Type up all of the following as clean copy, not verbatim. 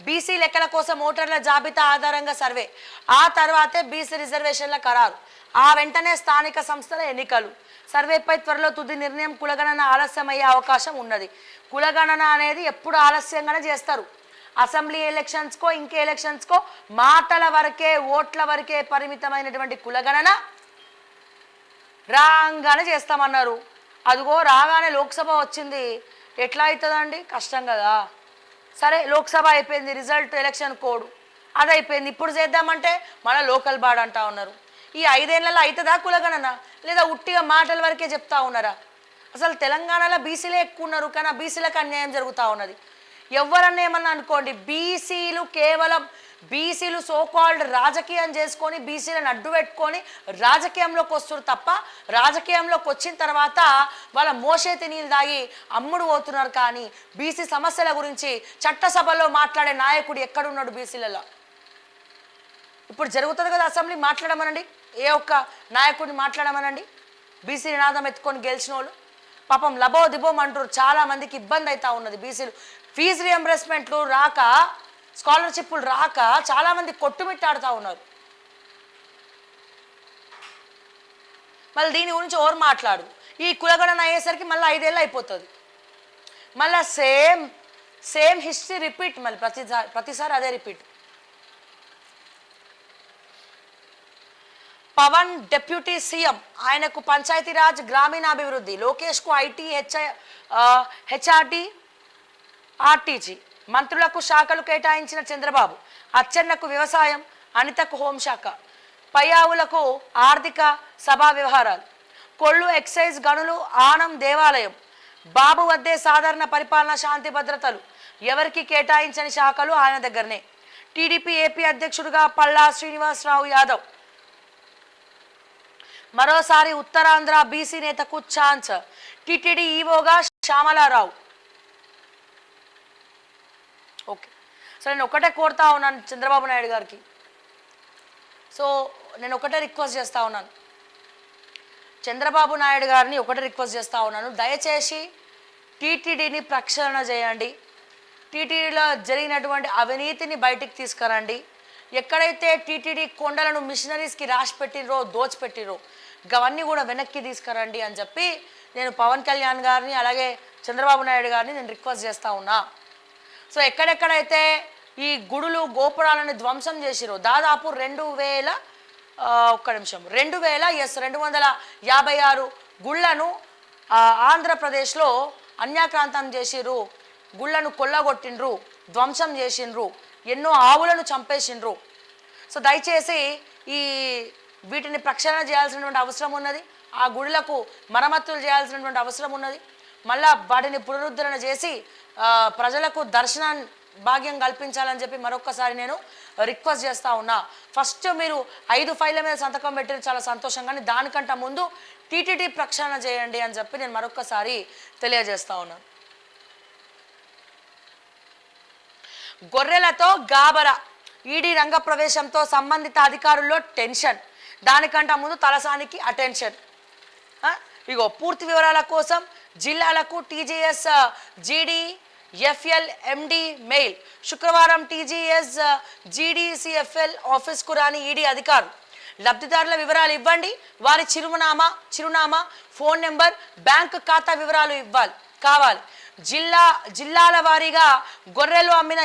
BC లెక్కల కోసం ఓటర్ల జాబితా ఆధారంగా సర్వే, ఆ తర్వాతే బీసీ రిజర్వేషన్ల ఖరారు, ఆ వెంటనే స్థానిక సంస్థల ఎన్నికలు. సర్వేపై త్వరలో తుది నిర్ణయం. కులగణన ఆలస్యమయ్యే అవకాశం ఉన్నది. కులగణన అనేది ఎప్పుడు ఆలస్యంగానే చేస్తారు. అసెంబ్లీ ఎలక్షన్స్కో ఇంకే ఎలక్షన్స్కో మాటల వరకే ఓట్ల వరకే పరిమితమైనటువంటి కులగణన రాగానే చేస్తామన్నారు. అదిగో రాగానే లోక్సభ వచ్చింది, ఎట్లా అవుతుందండి? కష్టం కదా. సరే లోక్సభ అయిపోయింది, రిజల్ట్ ఎలక్షన్ కోడ్ అది అయిపోయింది, ఇప్పుడు చేద్దామంటే మళ్ళీ లోకల్ బాడ్ అంటా ఉన్నారు. ఈ 5 ఏళ్లలో అవుతుందా కులగణన, లేదా ఉట్టిగా మాటల వరకే చెప్తా ఉన్నారా? అసలు తెలంగాణలో బీసీలే ఎక్కువ ఉన్నారు, కానీ ఆ బీసీలకు అన్యాయం జరుగుతూ ఉన్నది. ఎవరన్నా ఏమన్నా అనుకోండి, బీసీలు కేవలం బీసీలు సోకాల్డ్ రాజకీయం చేసుకొని బీసీలను అడ్డు పెట్టుకొని రాజకీయంలోకి వస్తారు తప్ప, రాజకీయంలోకి వచ్చిన తర్వాత వాళ్ళ మోసేతి నీళ్ళు దాగి అమ్ముడు పోతున్నారు. కానీ బీసీ సమస్యల గురించి చట్టసభలో మాట్లాడే నాయకుడు ఎక్కడున్నాడు బీసీలలో? ఇప్పుడు జరుగుతుంది కదా అసెంబ్లీ, మాట్లాడమనండి, ఏ ఒక్క నాయకుడిని మాట్లాడమనండి. బీసీ నినాదం ఎత్తుకొని గెలిచిన వాళ్ళు పాపం లబో దిబోం అంటారు. చాలామందికి ఇబ్బంది అవుతూ ఉన్నది. బీసీలు ఫీజు రియంబర్స్మెంట్లు రాక, స్కాలర్షిప్లు రాక చాలామంది కొట్టుమిట్టాడుతూ ఉన్నారు. మళ్ళీ దీని గురించి ఎవరు మాట్లాడు. ఈ కులగణన అయ్యేసరికి మళ్ళీ 5 ఏళ్ళు అయిపోతుంది. మళ్ళీ సేమ్ హిస్టరీ రిపీట్, మళ్ళీ ప్రతిసారి అదే రిపీట్. పవన్ డిప్యూటీ సీఎం, ఆయనకు పంచాయతీరాజ్ గ్రామీణాభివృద్ధి, లోకేష్కు ఐటీ హెచ్ఆర్టీ ఆర్టీజీ, మంత్రులకు శాఖలు కేటాయించిన చంద్రబాబు, అచ్చెన్నకు వ్యవసాయం, అనితకు హోంశాఖ, పయ్యావులకు ఆర్థిక సభా వ్యవహారాలు, కొల్లు ఎక్సైజ్ గనులు, ఆనం దేవాలయం, బాబు వద్దే సాధారణ పరిపాలన శాంతి భద్రతలు, ఎవరికి కేటాయించని శాఖలు ఆయన దగ్గరనే. టీడీపీ ఏపీ అధ్యక్షుడిగా పల్లా శ్రీనివాసరావు యాదవ్, మరోసారి ఉత్తరాంధ్ర బీసీ నేతకు ఛాన్స్, టీటీడీ ఈవోగా శ్యామలారావు. ఓకే, సో నేను ఒకటే కోరుతా ఉన్నాను చంద్రబాబు నాయుడు గారికి. సో నేను ఒకటే రిక్వెస్ట్ చేస్తూ ఉన్నాను చంద్రబాబు నాయుడు గారిని, ఒకటే రిక్వెస్ట్ చేస్తూ ఉన్నాను, దయచేసి టీటీడీని ప్రక్షాళన చేయండి. టీటీడీలో జరిగినటువంటి అవినీతిని బయటికి తీసుకురండి. ఎక్కడైతే టీటీడీ కొండలను మిషనరీస్కి రాసి పెట్టినరో, దోచిపెట్టిరో, అవన్నీ కూడా వెనక్కి తీసుకురండి అని చెప్పి నేను పవన్ కళ్యాణ్ గారిని అలాగే చంద్రబాబు నాయుడు గారిని నేను రిక్వెస్ట్ చేస్తూ ఉన్నా. సో ఎక్కడెక్కడైతే ఈ గుడులు గోపురాలను ధ్వంసం చేసిరో, దాదాపు 256 గుళ్లను ఆంధ్రప్రదేశ్లో అన్యాక్రాంతం చేసిర్రు, గుళ్లను కొల్లగొట్టిండ్రు, ధ్వంసం చేసిండ్రు, ఎన్నో ఆవులను చంపేసిండ్రు. సో దయచేసి వీటిని ప్రక్షాళన చేయాల్సినటువంటి అవసరం ఉన్నది. ఆ గుడులకు మరమ్మతులు చేయాల్సినటువంటి అవసరం ఉన్నది. మళ్ళా వాటిని పునరుద్ధరణ చేసి ప్రజలకు దర్శన భాగ్యం కల్పించాలని చెప్పి మరొకసారి నేను రిక్వెస్ట్ చేస్తూ ఉన్నా. ఫస్ట్ మీరు 5 ఫైళ్ళ మీద సంతకం పెట్టిన చాలా సంతోషం, కానీ దానికంటే ముందు టీటీడీ ప్రక్షాళన చేయండి అని చెప్పి నేను మరొకసారి తెలియజేస్తా ఉన్నాను. గొర్రెలతో గాబరా, ఈడీ రంగ ప్రవేశంతో సంబంధిత అధికారుల్లో టెన్షన్, దానికంటే ముందు తలసానికి అటెన్షన్. ఇగో పూర్తి వివరాల కోసం జిల్లాలకు టీజీఎస్ జీడీ ఎఫ్ఎల్ ఎండి మెయిల్. శుక్రవారం టీజీఎస్ జీడీసీఎఫ్ఎల్ ఆఫీస్కు రాని ఈడీ అధికారులు లబ్ధిదారుల వివరాలు ఇవ్వండి, వారి చిరునామా, ఫోన్ నెంబర్, బ్యాంకు ఖాతా వివరాలు కావాలి. జిల్లాల వారీగా గొర్రెలు అమ్మిన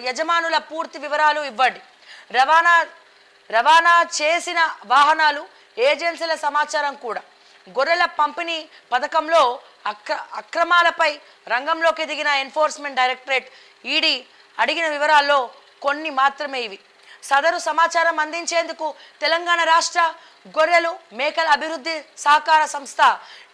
యజమానుల పూర్తి వివరాలు ఇవ్వండి. రవాణా చేసిన వాహనాలు, ఏజెన్సీల సమాచారం కూడా. గొర్రెల పంపిణీ పథకంలో అక్రమాలపై రంగంలోకి దిగిన ఎన్ఫోర్స్మెంట్ డైరెక్టరేట్ ఈడీ అడిగిన వివరాల్లో కొన్ని మాత్రమే ఇవి. సదరు సమాచారం అందించేందుకు తెలంగాణ రాష్ట్ర గొర్రెలు మేకల అభివృద్ధి సహకార సంస్థ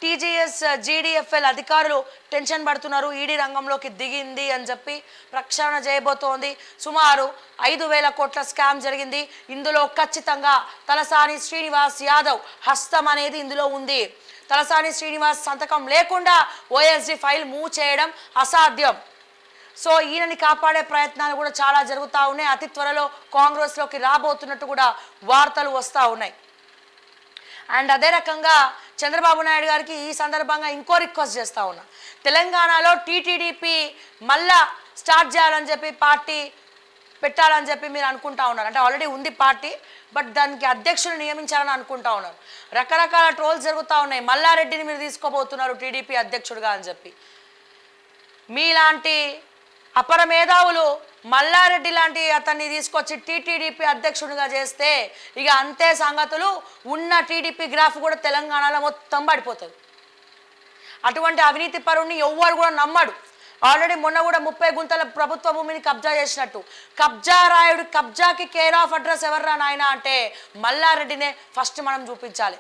టీజీఎస్ జీడీఎఫ్ఎల్ అధికారులు టెన్షన్ పడుతున్నారు. ఈడీ రంగంలోకి దిగింది అని చెప్పి ప్రక్షాళన చేయబోతోంది. సుమారు 5,000 కోట్ల స్కామ్ జరిగింది. ఇందులో ఖచ్చితంగా తలసాని శ్రీనివాస్ యాదవ్ హస్తం అనేది ఇందులో ఉంది. తలసాని శ్రీనివాస్ సంతకం లేకుండా ఓఎస్డీ ఫైల్ మూవ్ చేయడం అసాధ్యం. సో ఈయనని కాపాడే ప్రయత్నాలు కూడా చాలా జరుగుతూ ఉన్నాయి. అతి త్వరలో కాంగ్రెస్లోకి రాబోతున్నట్టు కూడా వార్తలు వస్తూ ఉన్నాయి. అండ్ అదే రకంగా చంద్రబాబు నాయుడు గారికి ఈ సందర్భంగా ఇంకో రిక్వెస్ట్ చేస్తూ ఉన్నా. తెలంగాణలో టీటీడీపీ మళ్ళా స్టార్ట్ చేయాలని చెప్పి పార్టీ పెట్టాలని చెప్పి మీరు అనుకుంటా ఉన్నారు. అంటే ఆల్రెడీ ఉంది పార్టీ, బట్ దానికి అధ్యక్షులు నియమించాలని అనుకుంటా ఉన్నారు. రకరకాల ట్రోల్స్ జరుగుతూ ఉన్నాయి. మల్లారెడ్డిని మీరు తీసుకోబోతున్నారు టీడీపీ అధ్యక్షుడిగా అని చెప్పి. మీలాంటి అపర మేధావులు మల్లారెడ్డి లాంటి అతన్ని తీసుకొచ్చి టీటీడీపీ అధ్యక్షుడిగా చేస్తే ఇక అంతే సంగతులు. ఉన్న టీడీపీ గ్రాఫ్ కూడా తెలంగాణలో మొత్తం పడిపోతుంది. అటువంటి అవినీతి పరుణ్ణి ఎవ్వరు కూడా నమ్మడు. ఆల్రెడీ మొన్న కూడా 30 గుంతల ప్రభుత్వ భూమిని కబ్జా చేసినట్టు. కబ్జా రాయుడు కబ్జాకి కేర్ ఆఫ్ అడ్రస్ ఎవర్రా నాయన అంటే మల్లారెడ్డినే ఫస్ట్ మనం చూపించాలి.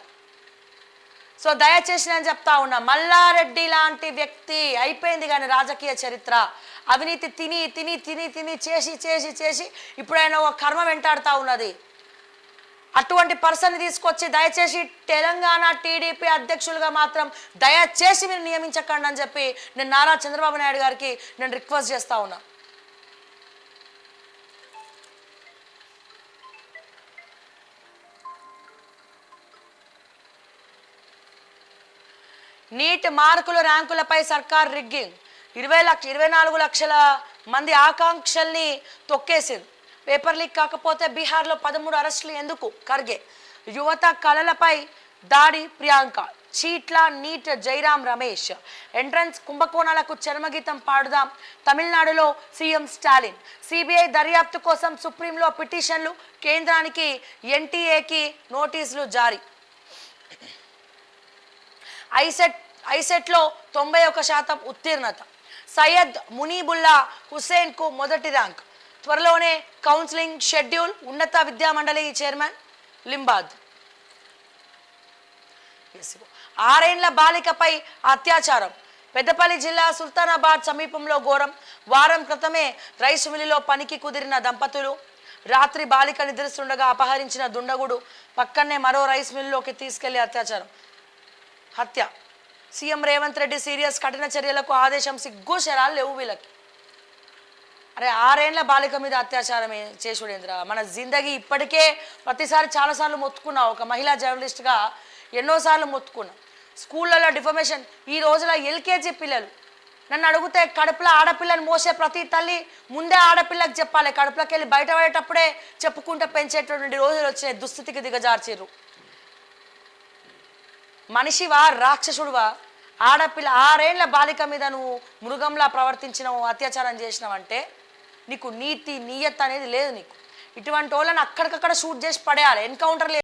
సో దయచేసి నేను చెప్తా ఉన్నా, మల్లారెడ్డి లాంటి వ్యక్తి అయిపోయింది కానీ రాజకీయ చరిత్ర. అవినీతి తిని తిని తిని తిని చేసి చేసి చేసి ఇప్పుడైనా ఒక కర్మ వెంటాడుతూ ఉన్నది. అటువంటి పర్సన్ని తీసుకొచ్చి దయచేసి తెలంగాణ టీడీపీ అధ్యక్షులుగా మాత్రం దయచేసి మీరు నియమించకండి అని చెప్పి నేను నారా చంద్రబాబు నాయుడు గారికి నేను రిక్వెస్ట్ చేస్తా ఉన్నా. నీట్ మార్కుల ర్యాంకులపై సర్కార్ రిగ్గింగ్. 24 లక్షల మంది ఆకాంక్షల్ని తొక్కేసింది. పేపర్ లీక్ కాకపోతే బీహార్లో 13 అరెస్టులు ఎందుకు? ఖర్గే. యువత కళలపై దాడి ప్రియాంక. చీట్ల నీట్ జైరాం రమేష్. ఎంట్రన్స్ కుంభకోణాలకు చర్మగీతం పాడుదాం తమిళనాడులో సీఎం స్టాలిన్. సిబిఐ దర్యాప్తు కోసం సుప్రీంలో పిటిషన్లు. కేంద్రానికి ఎన్టీఏకి నోటీసులు జారీ. ఐసెట్లో 91% ఉత్తీర్ణత. సయ్యద్ మునీబుల్లా హుస్సేన్కు మొదటి ర్యాంక్. త్వరలోనే కౌన్సిలింగ్ షెడ్యూల్. ఉన్నత విద్యామండలి చైర్మన్ లింబాద్. 6 ఏళ్ల బాలికపై అత్యాచారం. పెద్దపల్లి జిల్లా సుల్తానాబాద్ సమీపంలో ఘోరం. వారం క్రితమే రైసు మిల్లులో పనికి కుదిరిన దంపతులు రాత్రి బాలిక నిద్రిస్తుండగా అపహరించిన దుండగుడు పక్కనే మరో రైస్ మిల్లులోకి తీసుకెళ్లి అత్యాచారం, హత్య. సీఎం రేవంత్ రెడ్డి సీరియస్, కఠిన చర్యలకు ఆదేశం. సిగ్గు శరాలు లేవు వీళ్ళకి. అరే 6 ఏళ్ల బాలిక మీద అత్యాచారం చేసుడేంద్ర. మన జిందగీ ఇప్పటికే ప్రతిసారి చాలాసార్లు మొత్తుకున్నా. ఒక మహిళా జర్నలిస్ట్గా ఎన్నోసార్లు మొత్తుకున్నా. స్కూళ్ళలో డిఫర్మేషన్. ఈ రోజుల ఎల్కేజీ పిల్లలు నన్ను అడిగితే కడుపులో ఆడపిల్లని మోసే ప్రతి తల్లి ముందే ఆడపిల్లకి చెప్పాలి. కడుపులోకి వెళ్ళి బయట పడేటప్పుడే చెప్పుకుంటూ పెంచేటువంటి రోజులు వచ్చినాయి. దుస్థితికి దిగజార్చిర్రు. మనిషివా రాక్షసుడువా? ఆడపిల్ల 6 ఏళ్ల బాలిక మీద నువ్వు మృగంలా ప్రవర్తించినవు, అత్యాచారం చేసినావంటే నీకు నీతి నియత్ అనేది లేదు నీకు. ఇటువంటి వాళ్ళని అక్కడికక్కడ షూట్ చేసి పడేయాలి. ఎన్కౌంటర్